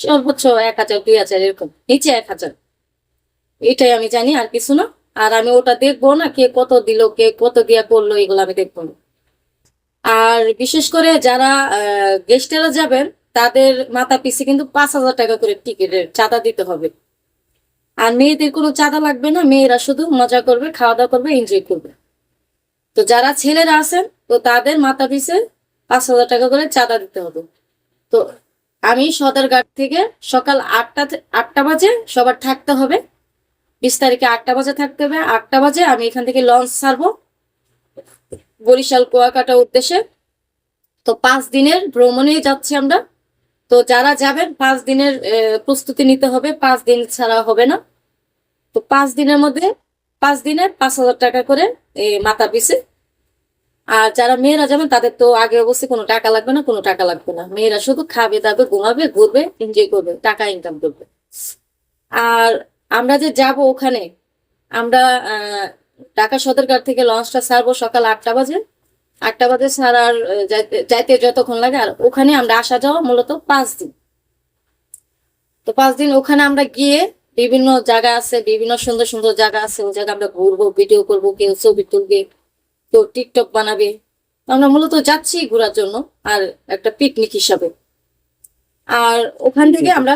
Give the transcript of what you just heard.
সর্বোচ্চ 1,000 2,000 এরকম, নিচে 1,000, এটাই আমি জানি, আর কিছু না। আর আমি ওটা দেখবো না কে কত দিল, কে কত দিয়া করলো, এগুলো আমি দেখবো না। আর বিশেষ করে যারা গেস্টেরা যাবেন, তাদের মাথা পিছে কিন্তু 5,000 টাকা করে টিকিটের চাঁদা দিতে হবে। আর মেয়েদের কোনো চাঁদা লাগবে না, মেয়েরা শুধু মজা করবে, খাওয়া দাওয়া করবে, এনজয় করবে। তো যারা ছেলেরা আছেন, তো তাদের মাথা পিছে 5,000 টাকা করে চাঁদা দিতে হবে। তো আমি সদরঘাট থেকে সকাল 8টা বাজে সবার থাকতে হবে। 20 তারিখে 8টা বাজে থাকতে হবে। 8টা বাজে আমি এখান থেকে লঞ্চ ছাড়বো বরিশাল কুয়াকাটা উদ্দেশ্যে। তো 5 দিনের ভ্রমণে যাচ্ছি আমরা। তো যারা যাবেন 5 দিনের প্রস্তুতি নিতে হবে, 5 দিন ছাড়া হবে না। তো 5 দিনের মধ্যে 5 দিনের 5,000 টাকা করে মাথা পিছে। আর যারা মেয়েরা যাবেন তাদের তো আগে অবশ্যই কোনো টাকা লাগবে না, কোনো টাকা লাগবে না, মেয়েরা শুধু খাবে দাবে ঘুমাবে ঘুরবে এনজয় করবে, টাকা ইনকাম করবে। আর আমরা যে যাব ওখানে, আমরা ঢাকা সদরঘাট থেকে লঞ্চটা ছাড়বো সকাল 8টা বাজে। 8টা বাজে ছাড়ার যাইতে যাইতে যতক্ষণ লাগে, আর ওখানে আমরা আসা যাওয়া মূলত 5 দিন। তো 5 দিন ওখানে আমরা গিয়ে বিভিন্ন জায়গা আছে, বিভিন্ন সুন্দর সুন্দর জায়গা আছে, ওই জায়গা আমরা ঘুরবো, ভিডিও করবো, কেউ ছবি তুলবে, কেউ টিকটক বানাবে। তো আমরা মূলত যাচ্ছি ঘোরার জন্য, আর একটা পিকনিক হিসাবে। আর ওখান থেকে আমরা